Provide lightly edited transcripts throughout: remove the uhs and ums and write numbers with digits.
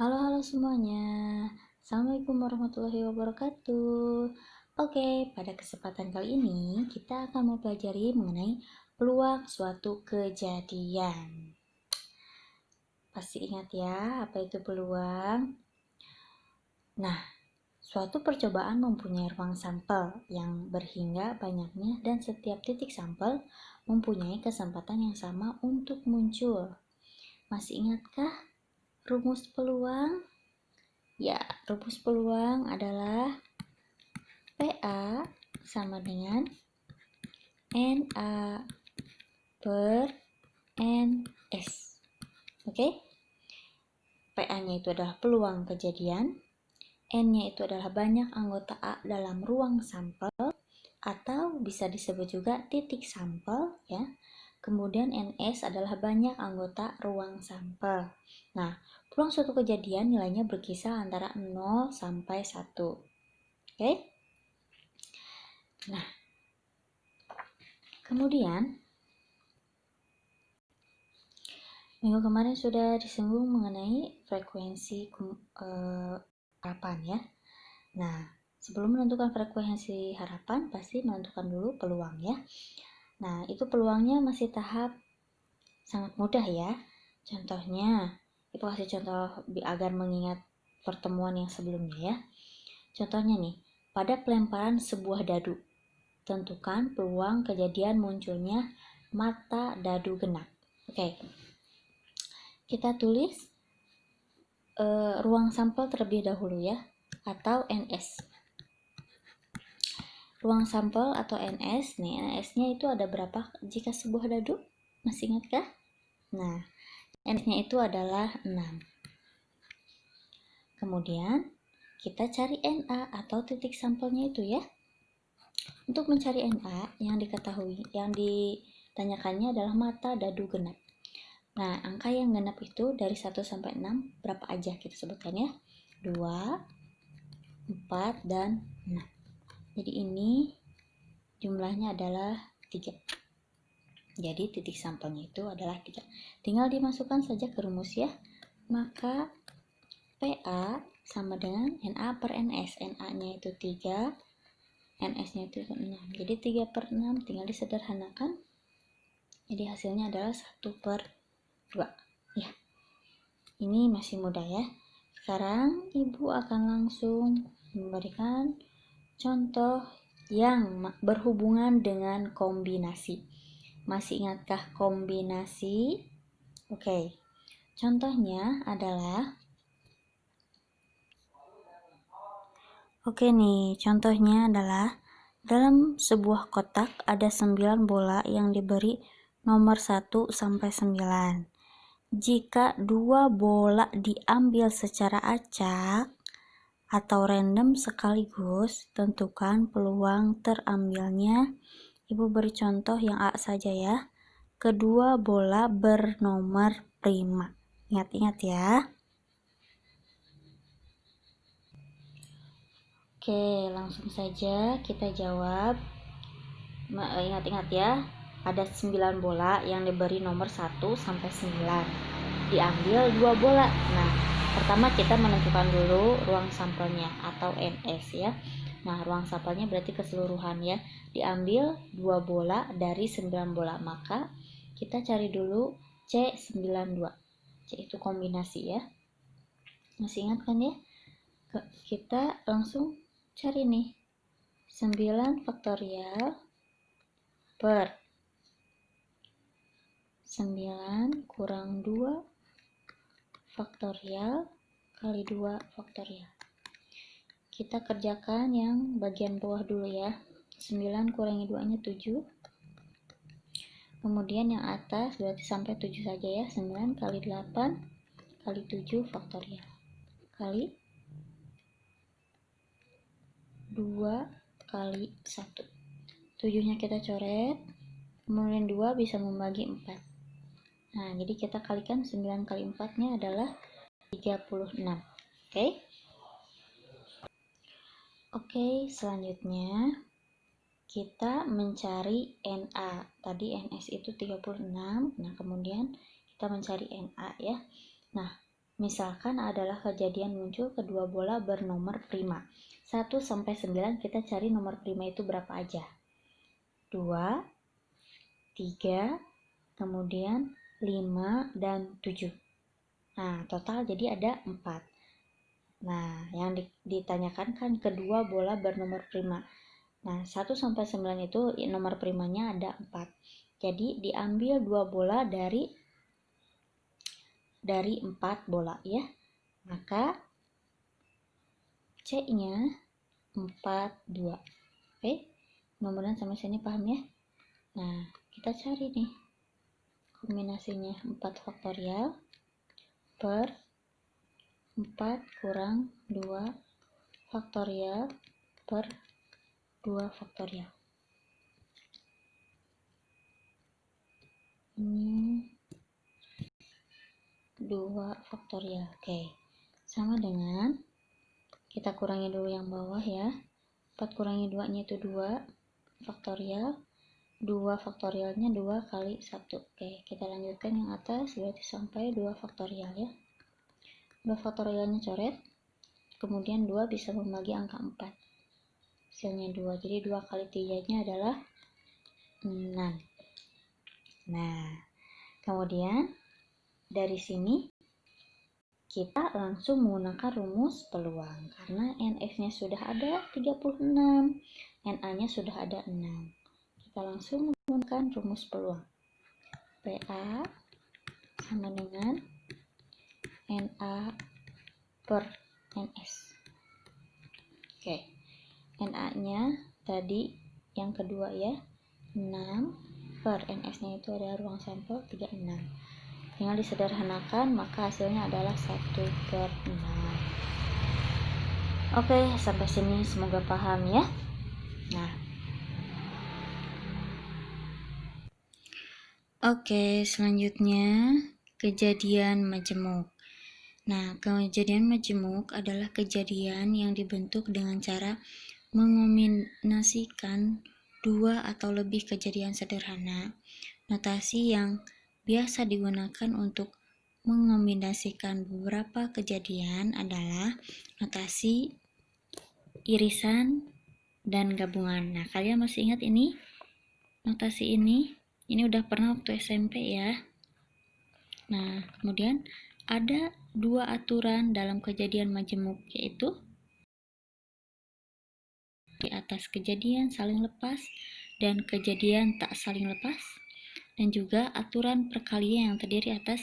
Halo semuanya. Assalamualaikum warahmatullahi wabarakatuh. Oke, pada kesempatan kali ini kita akan mempelajari mengenai peluang suatu kejadian. Pasti ingat ya, apa itu peluang? Nah, suatu percobaan mempunyai ruang sampel yang berhingga banyaknya dan setiap titik sampel mempunyai kesempatan yang sama untuk muncul. Masih ingatkah rumus peluang? Ya, rumus peluang adalah PA sama dengan NA per NS. Oke? PA-nya itu adalah peluang kejadian, N-nya itu adalah banyak anggota A dalam ruang sampel, atau bisa disebut juga titik sampel, ya. Kemudian NS adalah banyak anggota ruang sampel. Nah, peluang suatu kejadian nilainya berkisar antara 0 sampai 1. Oke? Nah, kemudian minggu kemarin sudah disinggung mengenai frekuensi harapan ya. Nah, sebelum menentukan frekuensi harapan pasti menentukan dulu peluang ya. Nah, itu peluangnya masih tahap sangat mudah ya. Contohnya, itu kasih contoh agar mengingat pertemuan yang sebelumnya ya. Contohnya nih, pada pelemparan sebuah dadu, tentukan peluang kejadian munculnya mata dadu genap. Oke. Kita tulis ruang sampel terlebih dahulu ya, atau NS. Ruang sampel atau NS, nih NS-nya itu ada berapa jika sebuah dadu? Masih ingatkah? Nah, NS-nya itu adalah 6. Kemudian, kita cari NA atau titik sampelnya itu ya. Untuk mencari NA, yang ditanyakannya adalah mata dadu genap. Nah, angka yang genap itu dari 1 sampai 6 berapa aja kita sebutkan ya? 2, 4, dan 6. Jadi ini jumlahnya adalah 3. Jadi titik sampelnya itu adalah 3. Tinggal dimasukkan saja ke rumus ya. Maka PA sama dengan NA per NS. NA-nya itu 3, NS-nya itu 6. Jadi 3 per 6 tinggal disederhanakan. Jadi hasilnya adalah 1 per 2. Ya, ini masih mudah ya. Sekarang Ibu akan langsung memberikan contoh yang berhubungan dengan kombinasi. Masih ingatkah kombinasi? Oke. Contohnya adalah contohnya adalah dalam sebuah kotak ada 9 bola yang diberi nomor 1 sampai 9. Jika 2 bola diambil secara acak atau random sekaligus, tentukan peluang terambilnya. Ibu beri contoh yang A saja ya. Kedua bola bernomor prima. Ingat-ingat ya. Oke, langsung saja kita jawab. Ingat-ingat ya. Ada 9 bola yang diberi nomor 1 sampai 9. Diambil 2 bola. Nah, pertama kita menentukan dulu ruang sampelnya atau NS ya. Nah, ruang sampelnya berarti keseluruhan ya. Diambil 2 bola dari 9 bola. Maka kita cari dulu C92. C itu kombinasi ya. Masih ingat kan ya? Kita langsung cari nih. 9 faktorial per 9 kurang 2 faktorial kali 2 faktorial. Kita kerjakan yang bagian bawah dulu ya. 9 kurangi 2 nya 7. Kemudian yang atas berarti sampai 7 saja ya. 9 kali 8 kali 7 faktorial kali 2 kali 1. 7 nya kita coret, kemudian 2 bisa membagi 4. Nah, jadi kita kalikan 9 kali 4 nya adalah 36. Oke. Oke, selanjutnya kita mencari NA. Tadi NS itu 36. Nah, kemudian kita mencari NA ya. Nah, Misalkan adalah kejadian muncul kedua bola bernomor prima. 1 sampai 9 kita cari nomor prima itu berapa aja. 2, 3, kemudian 5 dan 7. Nah, total jadi ada 4. Nah, yang ditanyakan kan kedua bola bernomor prima. Nah, 1 sampai 9 itu nomor primanya ada 4. Jadi diambil 2 bola dari 4 bola ya. Maka C-nya 4, 2. Oke, mudah-mudahan sampai sini paham ya. Nah, kita cari nih kombinasinya 4 faktorial per 4 kurang 2 faktorial per 2 faktorial. Ini 2 faktorial. Oke, sama dengan kita kurangi dulu yang bawah ya. 4 kurangi 2 nya itu 2 faktorial. 2 faktorialnya 2 kali 1. Oke, kita lanjutkan yang atas berarti sampai 2 faktorial ya. 2 faktorialnya coret. Kemudian 2 bisa membagi angka 4. Hasilnya 2. Jadi 2 kali 3 nya adalah 6. Nah, kemudian dari sini kita langsung menggunakan rumus peluang karena NX-nya sudah ada 36, NA-nya sudah ada 6. Kita langsung menggunakan rumus peluang. PA sama dengan NA per NS. Oke, NA-nya tadi yang kedua ya, 6 per NS-nya itu ada ruang sampel 36. Tinggal disederhanakan, maka hasilnya adalah 1/6. Oke, sampai sini semoga paham ya. Nah, oke, selanjutnya kejadian majemuk. Nah, kejadian majemuk adalah kejadian yang dibentuk dengan cara mengombinasikan dua atau lebih kejadian sederhana. Notasi yang biasa digunakan untuk mengombinasikan beberapa kejadian adalah notasi irisan dan gabungan. Nah, kalian masih ingat ini? Notasi ini udah pernah waktu SMP ya. Nah, kemudian ada dua aturan dalam kejadian majemuk, yaitu di atas kejadian saling lepas dan kejadian tak saling lepas, dan juga aturan perkalian yang terdiri atas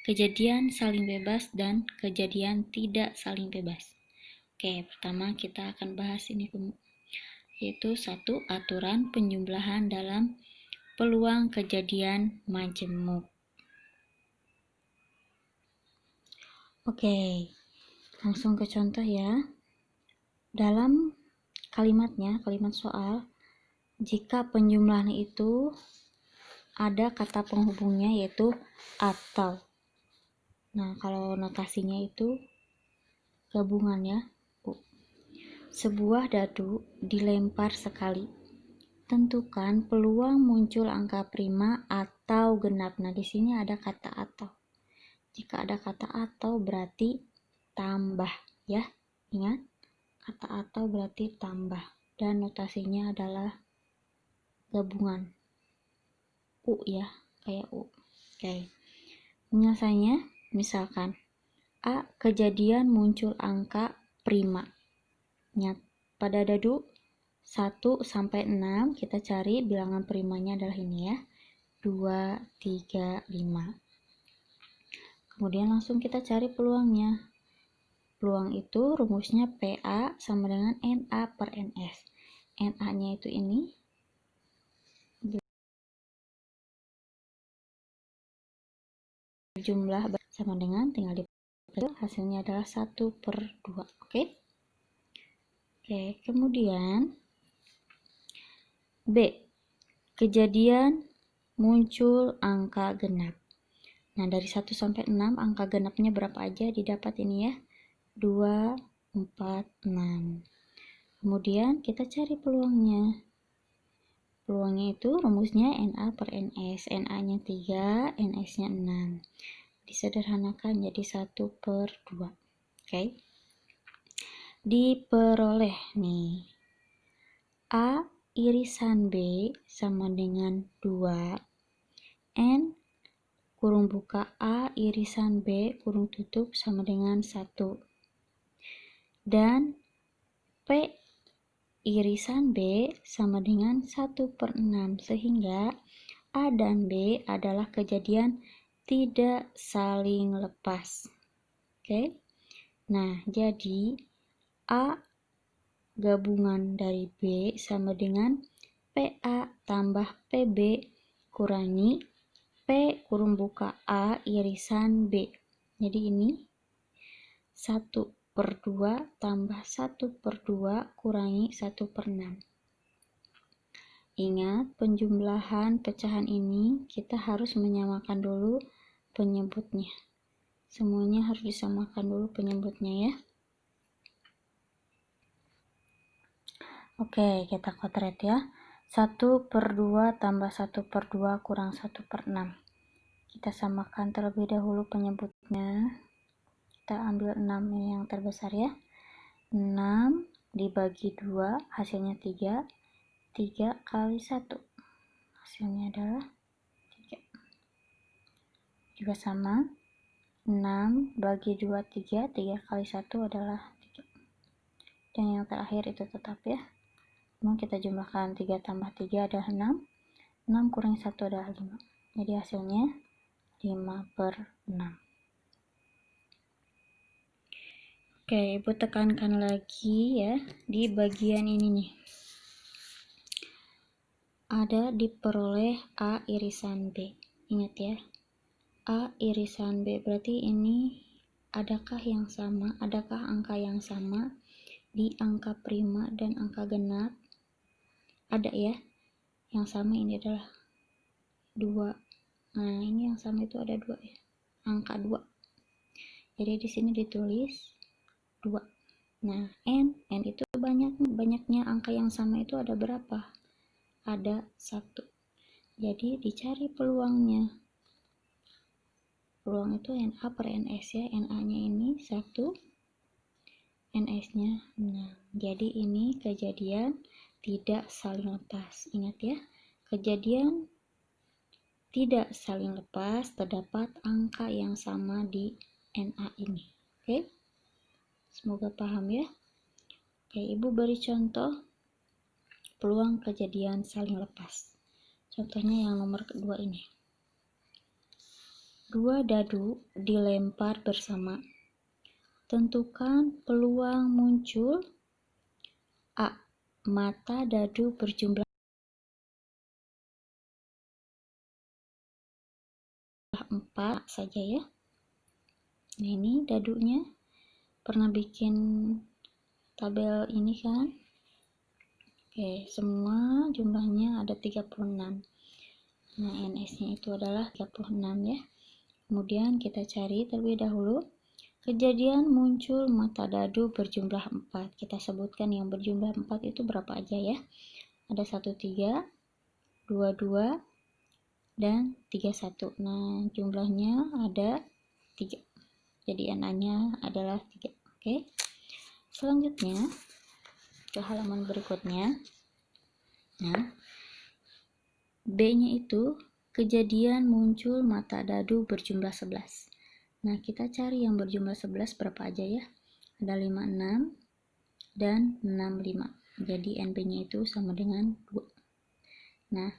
kejadian saling bebas dan kejadian tidak saling bebas. Oke, pertama kita akan bahas ini, yaitu 1. Aturan penjumlahan dalam peluang kejadian majemuk. Oke, langsung ke contoh ya. Dalam kalimatnya, kalimat soal, jika penjumlahan itu ada kata penghubungnya yaitu atau. Nah, kalau notasinya itu gabungan ya. Sebuah dadu dilempar sekali. Tentukan peluang muncul angka prima atau genap. Nah, di sini ada kata atau. Jika ada kata atau berarti tambah ya. Ingat, kata atau berarti tambah dan notasinya adalah gabungan. U ya, kayak U. Oke. Penyelesaiannya misalkan A, kejadian muncul angka prima. Pada dadu 1 sampai 6 kita cari bilangan primanya adalah ini ya. 2, 3, 5. Kemudian langsung kita cari peluangnya. Peluang itu rumusnya PA sama dengan NA per NS. NA-nya itu ini. Jumlah sama dengan tinggal dipecah, hasilnya adalah 1/2. Oke. Oke, kemudian B. Kejadian muncul angka genap. Nah, dari 1 sampai 6 angka genapnya berapa aja didapat ini ya? 2, 4, 6. Kemudian kita cari peluangnya. Peluangnya itu rumusnya NA per NS. NA-nya 3, NS-nya 6. disederhanakan jadi 1/2. Oke. Diperoleh nih. A irisan B sama dengan 2. N kurung buka A irisan B kurung tutup sama dengan 1. Dan P irisan B sama dengan 1/6. Sehingga A dan B adalah kejadian tidak saling lepas. Oke. Nah, jadi A gabungan dari B sama dengan PA tambah PB kurangi P kurung buka A irisan B. Jadi ini 1/2 tambah 1/2 kurangi 1/6. Ingat, penjumlahan pecahan ini kita harus menyamakan dulu penyebutnya. Semuanya harus disamakan dulu penyebutnya ya. Oke, kita kotret ya. 1/2 tambah 1/2 kurang 1/6. Kita samakan terlebih dahulu penyebutnya. Kita ambil 6 ini yang terbesar ya. 6 dibagi 2 hasilnya 3. 3 kali 1 hasilnya adalah 3. Juga sama. 6 bagi 2 3. 3 kali 1 adalah 3. Dan yang terakhir itu tetap ya. Kemudian kita jumlahkan 3 tambah 3 adalah 6. 6 kurangi 1 adalah 5. Jadi hasilnya 5/6. Oke, Ibu tekankan lagi ya di bagian ini nih. Ada diperoleh A irisan B. Ingat ya. A irisan B berarti ini adakah yang sama? Adakah angka yang sama di angka prima dan angka genap? Ada ya. Yang sama ini adalah 2. Nah, ini yang sama itu ada 2 ya. Angka 2. Jadi di sini ditulis 2. Nah, N itu banyaknya angka yang sama itu ada berapa? Ada 1. Jadi dicari peluangnya. Peluang itu NA per NS ya. NA-nya ini 1, NS-nya 6. Jadi ini kejadian tidak saling lepas. Ingat ya, kejadian tidak saling lepas terdapat angka yang sama di NA ini. Oke? Semoga paham ya. Oke, Ibu beri contoh peluang kejadian saling lepas. Contohnya yang nomor kedua ini. 2 dadu dilempar bersama. Tentukan peluang muncul A. Mata dadu berjumlah 4 saja ya. Nah, ini dadunya pernah bikin tabel ini kan? Oke, semua jumlahnya ada 36. Nah, NS-nya itu adalah 36 ya. Kemudian kita cari terlebih dahulu kejadian muncul mata dadu berjumlah 4. Kita sebutkan yang berjumlah 4 itu berapa aja ya. Ada 13, 22, dan 31. Nah, jumlahnya ada 3. Jadi NA-nya adalah 3. Oke. Selanjutnya ke halaman berikutnya. Nah, B-nya itu kejadian muncul mata dadu berjumlah 11. Nah, kita cari yang berjumlah 11 berapa aja ya. Ada 56 dan 65. Jadi NB-nya itu sama dengan 2. Nah,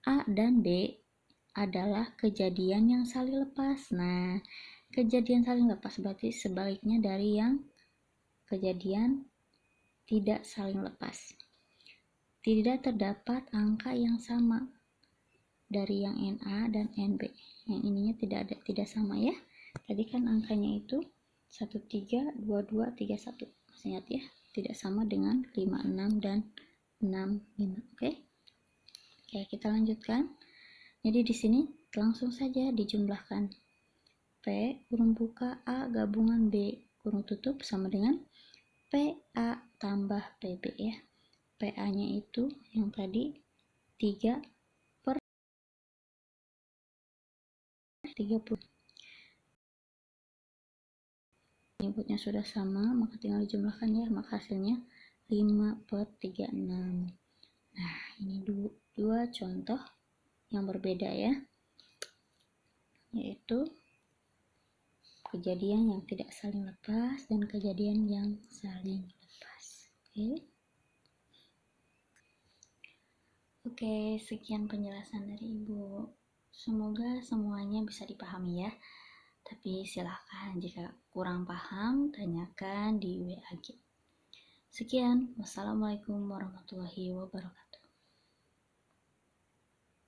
A dan B adalah kejadian yang saling lepas. Nah, kejadian saling lepas berarti sebaliknya dari yang kejadian tidak saling lepas. Tidak terdapat angka yang sama dari yang NA dan NB. Yang ininya tidak sama ya. Tadi kan angkanya itu 13, 22, 31. Ingat ya, tidak sama dengan 56 dan 65. Oke. Oke, kita lanjutkan. Jadi di sini langsung saja dijumlahkan. P kurung buka A gabungan B kurung tutup sama dengan PA tambah PB ya. PA-nya itu yang tadi 3/30. inputnya sudah sama, maka tinggal dijumlahkan ya, maka hasilnya 5/36. Nah, ini dua contoh yang berbeda ya, yaitu kejadian yang tidak saling lepas dan kejadian yang saling lepas. Oke, sekian penjelasan dari Ibu. Semoga semuanya bisa dipahami ya. Tapi silahkan jika kurang paham, tanyakan di WA. Sekian, wassalamualaikum warahmatullahi wabarakatuh.